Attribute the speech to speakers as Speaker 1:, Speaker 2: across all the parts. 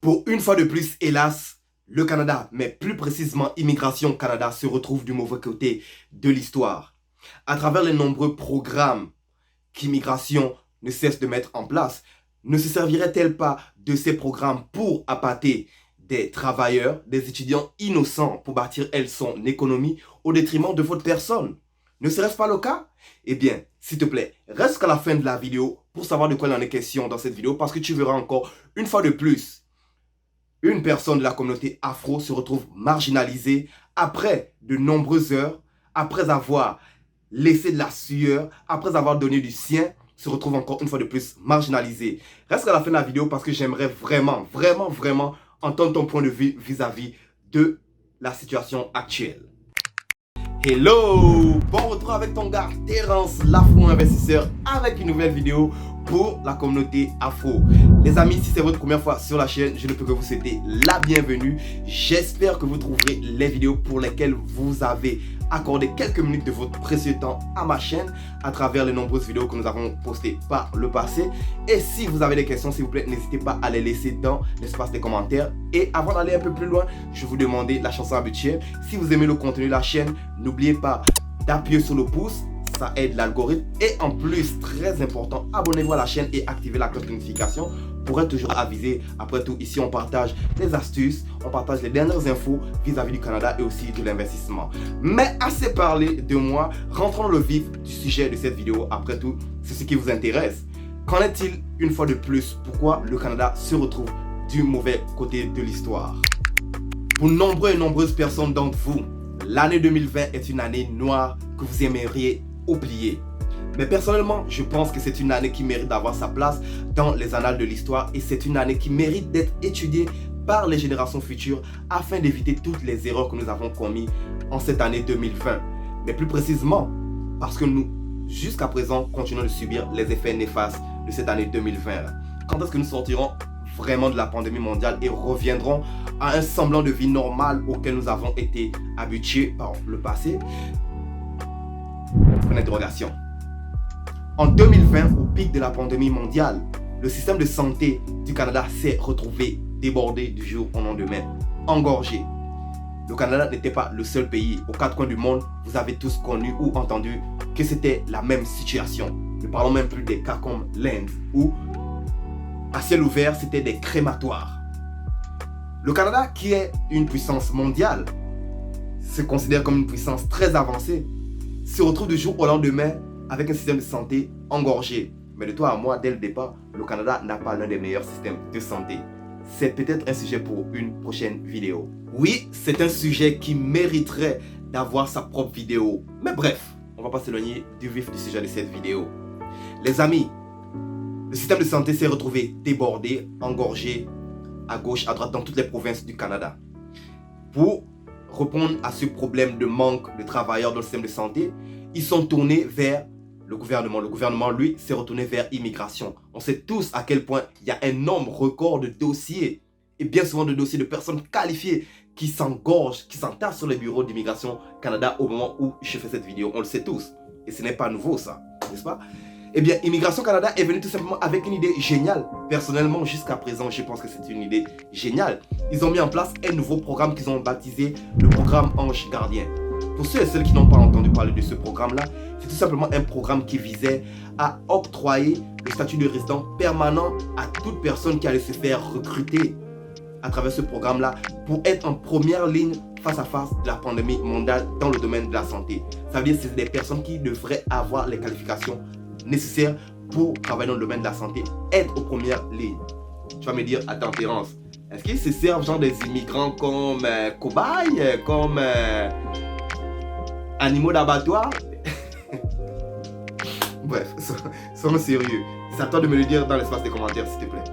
Speaker 1: Pour une fois de plus, hélas, le Canada, mais plus précisément Immigration Canada, se retrouve du mauvais côté de l'histoire. À travers les nombreux programmes qu'immigration ne cesse de mettre en place, ne se servirait-elle pas de ces programmes pour appâter des travailleurs, des étudiants innocents pour bâtir, elle, son économie au détriment de votre personne? Ne serait-ce pas le cas? Eh bien, s'il te plaît, reste jusqu'à la fin de la vidéo pour savoir de quoi il en est question dans cette vidéo, parce que tu verras encore une fois de plus une personne de la communauté afro se retrouve marginalisée après de nombreuses heures, après avoir laissé de la sueur, après avoir donné du sien, se retrouve encore une fois de plus marginalisée. Reste à la fin de la vidéo parce que j'aimerais vraiment entendre ton point de vue vis-à-vis de la situation actuelle. Hello! Bon retour avec ton gars Terence, l'afro-investisseur, avec une nouvelle vidéo pour la communauté afro. Les amis, si c'est votre première fois sur la chaîne, je ne peux que vous souhaiter la bienvenue. J'espère que vous trouverez les vidéos pour lesquelles vous avez accordé quelques minutes de votre précieux temps à ma chaîne à travers les nombreuses vidéos que nous avons postées par le passé. Et si vous avez des questions, s'il vous plaît, n'hésitez pas à les laisser dans l'espace des commentaires. Et avant d'aller un peu plus loin, je vais vous demander la chanson habituelle. Si vous aimez le contenu de la chaîne, n'oubliez pas d'appuyer sur le pouce. Ça aide l'algorithme. Et en plus, très important, abonnez-vous à la chaîne et activez la cloche de notification pour être toujours avisé. Après tout, ici, on partage des astuces, on partage les dernières infos vis-à-vis du Canada et aussi de l'investissement. Mais assez parlé de moi, rentrons dans le vif du sujet de cette vidéo. Après tout, c'est ce qui vous intéresse. Qu'en est-il une fois de plus? Pourquoi le Canada se retrouve du mauvais côté de l'histoire? Pour nombreux et nombreuses personnes d'entre vous, l'année 2020 est une année noire que vous aimeriez oublier. Mais personnellement, je pense que c'est une année qui mérite d'avoir sa place dans les annales de l'histoire et c'est une année qui mérite d'être étudiée par les générations futures afin d'éviter toutes les erreurs que nous avons commises en cette année 2020. Mais plus précisément, parce que nous, jusqu'à présent, continuons de subir les effets néfastes de cette année 2020. Quand est-ce que nous sortirons vraiment de la pandémie mondiale et reviendrons à un semblant de vie normale auquel nous avons été habitués par le passé? Une interrogation. En 2020, au pic de la pandémie mondiale, le système de santé du Canada s'est retrouvé débordé du jour au lendemain, engorgé. Le Canada n'était pas le seul pays. Aux quatre coins du monde, vous avez tous connu ou entendu que c'était la même situation. Ne parlons même plus des cas comme l'Inde, où à ciel ouvert, c'était des crématoires. Le Canada, qui est une puissance mondiale, se considère comme une puissance très avancée, se retrouve du jour au lendemain avec un système de santé engorgé. Mais de toi à moi, dès le départ, le Canada n'a pas l'un des meilleurs systèmes de santé. C'est peut-être un sujet pour une prochaine vidéo. Oui, c'est un sujet qui mériterait d'avoir sa propre vidéo. Mais bref, on va pas s'éloigner du vif du sujet de cette vidéo. Les amis, le système de santé s'est retrouvé débordé, engorgé, à gauche, à droite, dans toutes les provinces du Canada. Pour répondre à ce problème de manque de travailleurs dans le système de santé, ils sont tournés vers le gouvernement. Le gouvernement, lui, s'est retourné vers immigration. On sait tous à quel point il y a un nombre record de dossiers, et bien souvent de dossiers de personnes qualifiées qui s'engorgent, qui s'entassent sur les bureaux d'immigration Canada au moment où je fais cette vidéo. On le sait tous. Et ce n'est pas nouveau ça, n'est-ce pas? Eh bien, Immigration Canada est venu tout simplement avec une idée géniale. Personnellement, jusqu'à présent, je pense que c'est une idée géniale. Ils ont mis en place un nouveau programme qu'ils ont baptisé le programme Ange Gardien. Pour ceux et celles qui n'ont pas entendu parler de ce programme-là, c'est tout simplement un programme qui visait à octroyer le statut de résident permanent à toute personne qui allait se faire recruter à travers ce programme-là pour être en première ligne face à face de la pandémie mondiale dans le domaine de la santé. Ça veut dire que c'est des personnes qui devraient avoir les qualifications nécessaires pour travailler dans le domaine de la santé, être aux premières lignes. Tu vas me dire, attends Terence, est-ce qu'ils se servent genre des immigrants comme cobayes, comme animaux d'abattoir? Bref, soyons sérieux. C'est à toi de me le dire dans l'espace des commentaires s'il te plaît.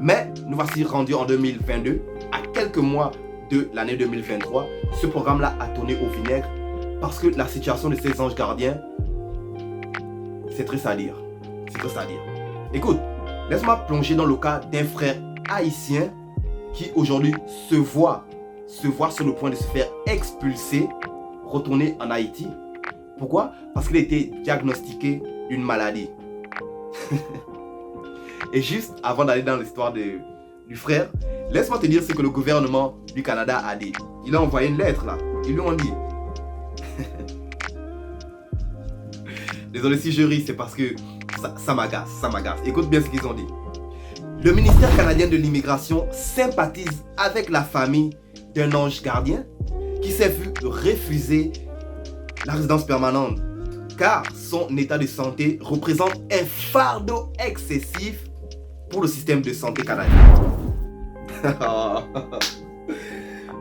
Speaker 1: Mais nous voici rendus en 2022, à quelques mois de l'année 2023. Ce programme-là a tourné au vinaigre parce que la situation de ces anges gardiens, c'est triste à dire. C'est triste à dire. Écoute, laisse-moi plonger dans le cas d'un frère haïtien qui aujourd'hui se voit sur le point de se faire expulser, retourner en Haïti. Pourquoi? Parce qu'il a été diagnostiqué d'une maladie. Et juste avant d'aller dans l'histoire de du frère, laisse-moi te dire ce que le gouvernement du Canada a dit. Il a envoyé une lettre là. Ils lui ont dit. Désolé si je ris, c'est parce que ça m'agace, ça m'agace. Écoute bien ce qu'ils ont dit. Le ministère canadien de l'immigration sympathise avec la famille d'un ange gardien qui s'est vu refuser la résidence permanente car son état de santé représente un fardeau excessif pour le système de santé canadien.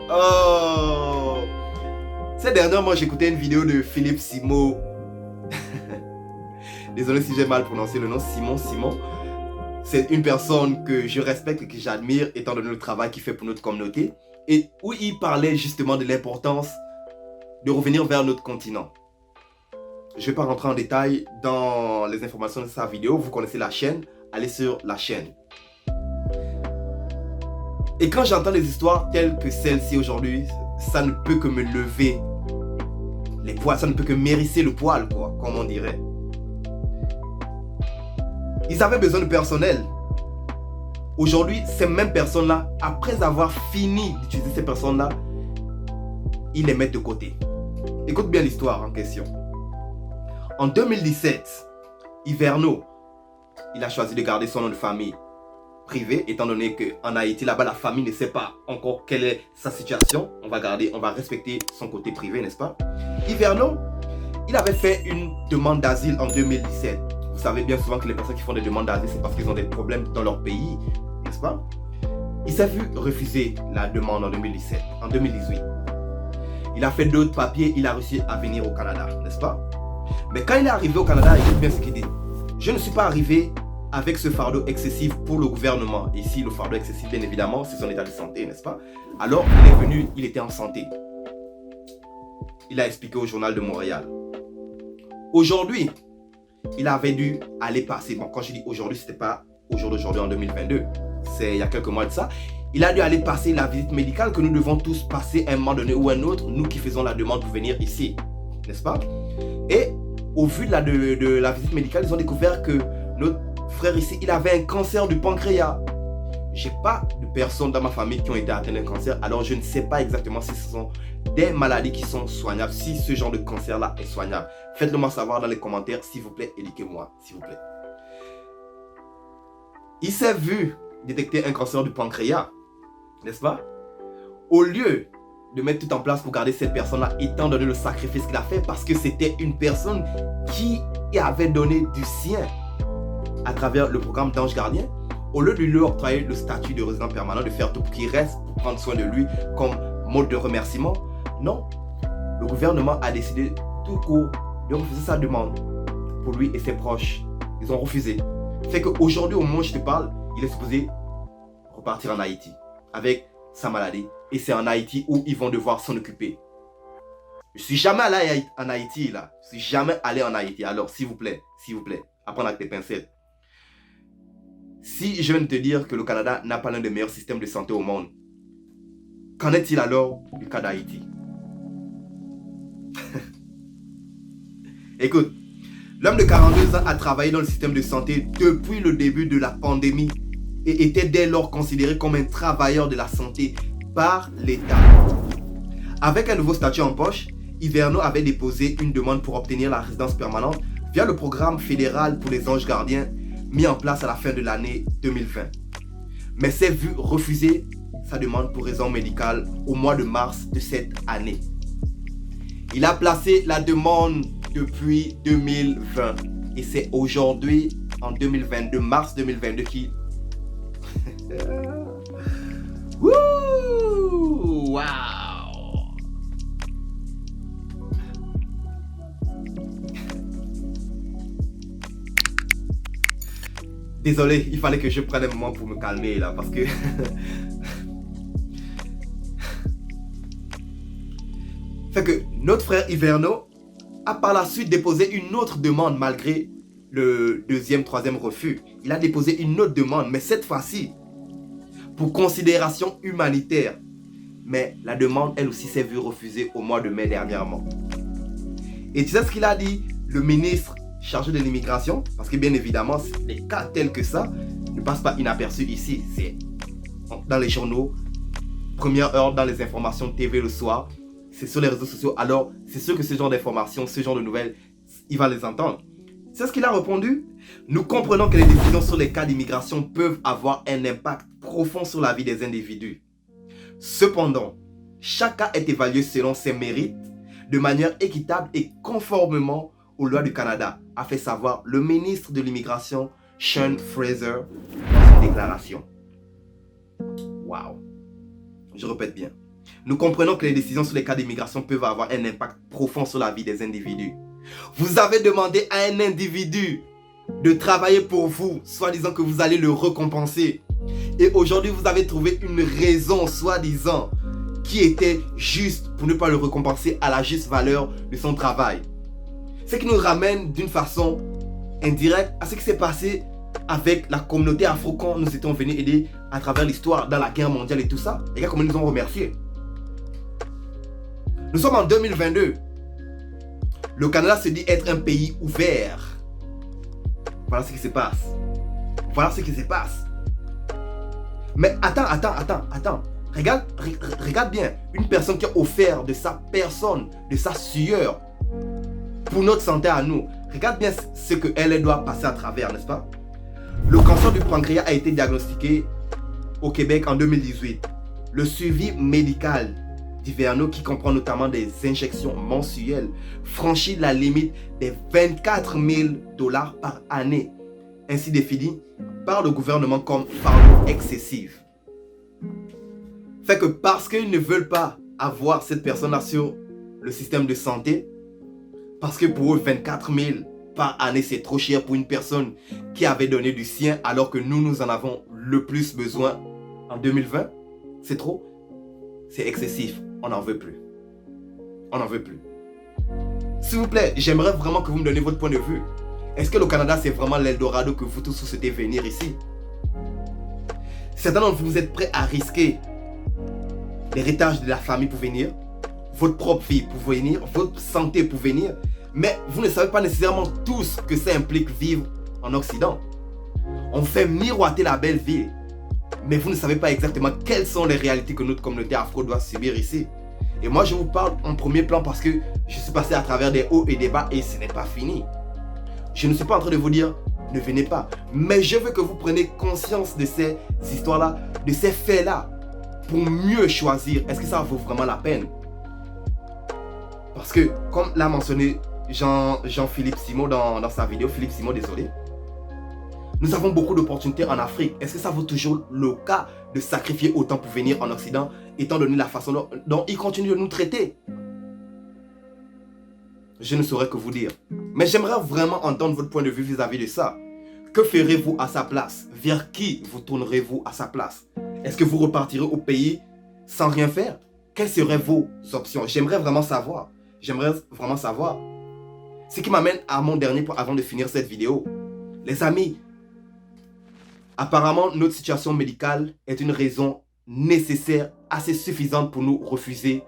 Speaker 1: Oh. Ces derniers mois, j'écoutais une vidéo de Philippe Simon. Désolé si j'ai mal prononcé le nom, Simon. C'est une personne que je respecte et que j'admire étant donné le travail qu'il fait pour notre communauté et où il parlait justement de l'importance de revenir vers notre continent. Je ne vais pas rentrer en détail dans les informations de sa vidéo, vous connaissez la chaîne, allez sur la chaîne. Et quand j'entends des histoires telles que celle-ci aujourd'hui, ça ne peut que me lever les poils, ça ne peut que m'hérisser le poil, quoi, comme on dirait. Ils avaient besoin de personnel. Aujourd'hui, ces mêmes personnes-là, après avoir fini d'utiliser ces personnes-là, ils les mettent de côté. Écoute bien l'histoire en question. En 2017, Hiverno, il a choisi de garder son nom de famille privé, étant donné qu'en Haïti, là-bas, la famille ne sait pas encore quelle est sa situation. On va respecter son côté privé, n'est-ce pas? Hiverno, il avait fait une demande d'asile en 2017. Vous savez bien souvent que les personnes qui font des demandes d'asile, c'est parce qu'ils ont des problèmes dans leur pays, n'est-ce pas? Il s'est vu refuser la demande en 2017, en 2018. Il a fait d'autres papiers, il a réussi à venir au Canada, n'est-ce pas? Mais quand il est arrivé au Canada, écoute bien ce qu'il dit. Je ne suis pas arrivé avec ce fardeau excessif pour le gouvernement. Ici, le fardeau excessif, bien évidemment, c'est son état de santé, n'est-ce pas? Alors, il est venu, il était en santé. Il a expliqué au Journal de Montréal. Aujourd'hui, il avait dû aller passer. Bon, quand je dis aujourd'hui, c'était pas au jour d'aujourd'hui en 2022. C'est il y a quelques mois de ça. Il a dû aller passer la visite médicale que nous devons tous passer à un moment donné ou un autre, nous qui faisons la demande pour venir ici. N'est-ce pas? Et au vu de la visite médicale, ils ont découvert que notre frère ici, il avait un cancer du pancréas. J'ai pas de personnes dans ma famille qui ont été atteintes d'un cancer, alors je ne sais pas exactement si ce sont des maladies qui sont soignables, si ce genre de cancer-là est soignable. Faites-le moi savoir dans les commentaires, s'il vous plaît, éduquez-moi, s'il vous plaît. Il s'est vu détecter un cancer du pancréas, n'est-ce pas? Au lieu de mettre tout en place pour garder cette personne-là, étant donné le sacrifice qu'il a fait, parce que c'était une personne qui avait donné du sien à travers le programme d'Ange Gardien, au lieu de lui octroyer le statut de résident permanent, de faire tout pour qu'il reste, pour prendre soin de lui comme mode de remerciement, non, le gouvernement a décidé tout court de refuser sa demande pour lui et ses proches. Ils ont refusé. Fait qu'aujourd'hui, au moment où je te parle, il est supposé repartir en Haïti avec sa maladie. Et c'est en Haïti où ils vont devoir s'en occuper. Je suis jamais allé en Haïti là. Je suis jamais allé en Haïti. Alors s'il vous plaît, apprends avec tes pincettes. Si je viens de te dire que le Canada n'a pas l'un des meilleurs systèmes de santé au monde, qu'en est-il alors du cas d'Haïti? Écoute, l'homme de 42 ans a travaillé dans le système de santé depuis le début de la pandémie et était dès lors considéré comme un travailleur de la santé par l'État. Avec un nouveau statut en poche, Hiverno avait déposé une demande pour obtenir la résidence permanente via le programme fédéral pour les anges gardiens mis en place à la fin de l'année 2020. Mais s'est vu refuser sa demande pour raison médicale au mois de mars de cette année. Il a placé la demande depuis 2020 et c'est aujourd'hui, en 2022, mars 2022, qu'il... Wouh! Wow! Désolé, il fallait que je prenne un moment pour me calmer là parce que... Fait que notre frère Hiverno a par la suite déposé une autre demande malgré le deuxième, troisième refus. Il a déposé une autre demande, mais cette fois-ci, pour considération humanitaire. Mais la demande, elle aussi, s'est vue refuser au mois de mai dernièrement. Et tu sais ce qu'il a dit, le ministre chargé de l'immigration? Parce que bien évidemment, des cas tels que ça ne passent pas inaperçus ici. C'est dans les journaux, première heure dans les informations TV le soir, c'est sur les réseaux sociaux. Alors, c'est sûr que ce genre d'informations, ce genre de nouvelles, il va les entendre. C'est ce qu'il a répondu. Nous comprenons que les décisions sur les cas d'immigration peuvent avoir un impact profond sur la vie des individus. Cependant, chaque cas est évalué selon ses mérites, de manière équitable et conformément aux lois du Canada, a fait savoir le ministre de l'immigration, Sean Fraser, dans une déclaration. Waouh! Je répète bien. Nous comprenons que les décisions sur les cas d'immigration peuvent avoir un impact profond sur la vie des individus. Vous avez demandé à un individu de travailler pour vous, soi-disant que vous allez le récompenser. Et aujourd'hui, vous avez trouvé une raison, soi-disant, qui était juste pour ne pas le récompenser à la juste valeur de son travail. Ce qui nous ramène d'une façon indirecte à ce qui s'est passé avec la communauté afro quand nous étions venus aider à travers l'histoire dans la guerre mondiale et tout ça. Les gars, comment ils nous ont remerciés. Nous sommes en 2022. Le Canada se dit être un pays ouvert. Voilà ce qui se passe. Voilà ce qui se passe. Mais attends. Regarde bien. Une personne qui a offert de sa personne, de sa sueur, pour notre santé à nous. Regarde bien ce qu'elle doit passer à travers, n'est-ce pas? Le cancer du pancréas a été diagnostiqué au Québec en 2018. Le suivi médical d'Hiverno, qui comprend notamment des injections mensuelles, franchit la limite des 24 000 $ par année, ainsi défini par le gouvernement comme fardeau excessif. Fait que parce qu'ils ne veulent pas avoir cette personne-là sur le système de santé, parce que pour eux 24 000 par année c'est trop cher pour une personne qui avait donné du sien alors que nous en avons le plus besoin en 2020, c'est trop, c'est excessif, on n'en veut plus. On n'en veut plus. S'il vous plaît, j'aimerais vraiment que vous me donniez votre point de vue. Est-ce que le Canada c'est vraiment l'Eldorado que vous tous souhaitez venir ici? Certains d'entre vous êtes prêts à risquer l'héritage de la famille pour venir, votre propre vie pour venir, votre santé pour venir, mais vous ne savez pas nécessairement tout ce que ça implique vivre en Occident. On fait miroiter la belle ville, mais vous ne savez pas exactement quelles sont les réalités que notre communauté afro doit subir ici. Et moi je vous parle en premier plan parce que je suis passé à travers des hauts et des bas et ce n'est pas fini. Je ne suis pas en train de vous dire ne venez pas, mais je veux que vous preniez conscience de ces histoires-là, de ces faits-là, pour mieux choisir. Est-ce que ça vaut vraiment la peine? Parce que, comme l'a mentionné Jean-Philippe Simon dans sa vidéo, Philippe Simon, désolé, nous avons beaucoup d'opportunités en Afrique. Est-ce que ça vaut toujours le cas de sacrifier autant pour venir en Occident, étant donné la façon dont ils continuent de nous traiter? Je ne saurais que vous dire. Mais j'aimerais vraiment entendre votre point de vue vis-à-vis de ça. Que ferez-vous à sa place? Vers qui vous tournerez-vous à sa place? Est-ce que vous repartirez au pays sans rien faire? Quelles seraient vos options? J'aimerais vraiment savoir. J'aimerais vraiment savoir. Ce qui m'amène à mon dernier point avant de finir cette vidéo. Les amis, apparemment notre situation médicale est une raison nécessaire, assez suffisante pour nous refuser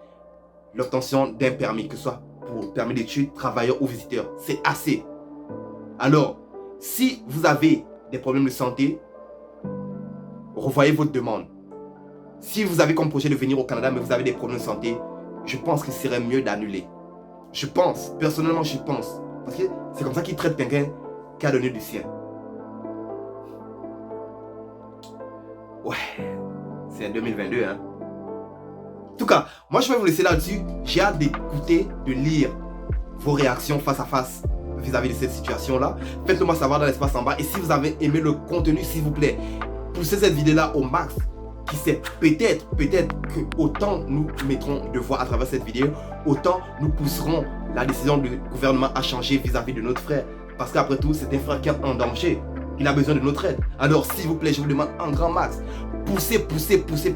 Speaker 1: l'obtention d'un permis, que ce soit pour permis d'études, travailleur ou visiteur. C'est assez. Alors, si vous avez des problèmes de santé, revoyez votre demande. Si vous avez comme projet de venir au Canada, mais vous avez des problèmes de santé, je pense qu'il serait mieux d'annuler. Je pense, personnellement je pense. Parce que c'est comme ça qu'ils traitent quelqu'un qui a donné du sien. Ouais, c'est 2022 hein. En tout cas, moi je vais vous laisser là-dessus. J'ai hâte d'écouter, de lire vos réactions face à face vis-à-vis de cette situation-là. Faites-le moi savoir dans l'espace en bas. Et si vous avez aimé le contenu, s'il vous plaît, poussez cette vidéo-là au max. Qui sait, peut-être que autant nous mettrons de voix à travers cette vidéo, autant nous pousserons la décision du gouvernement à changer vis-à-vis de notre frère. Parce qu'après tout, c'est un frère qui est en danger. Il a besoin de notre aide. Alors, s'il vous plaît, je vous demande en grand max, poussez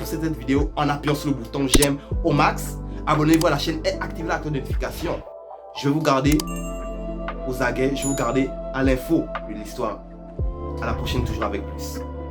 Speaker 1: cette vidéo en appuyant sur le bouton j'aime au max. Abonnez-vous à la chaîne et activez la cloche de notification. Je vais vous garder aux aguets, je vais vous garder à l'info de l'histoire. À la prochaine, toujours avec plus.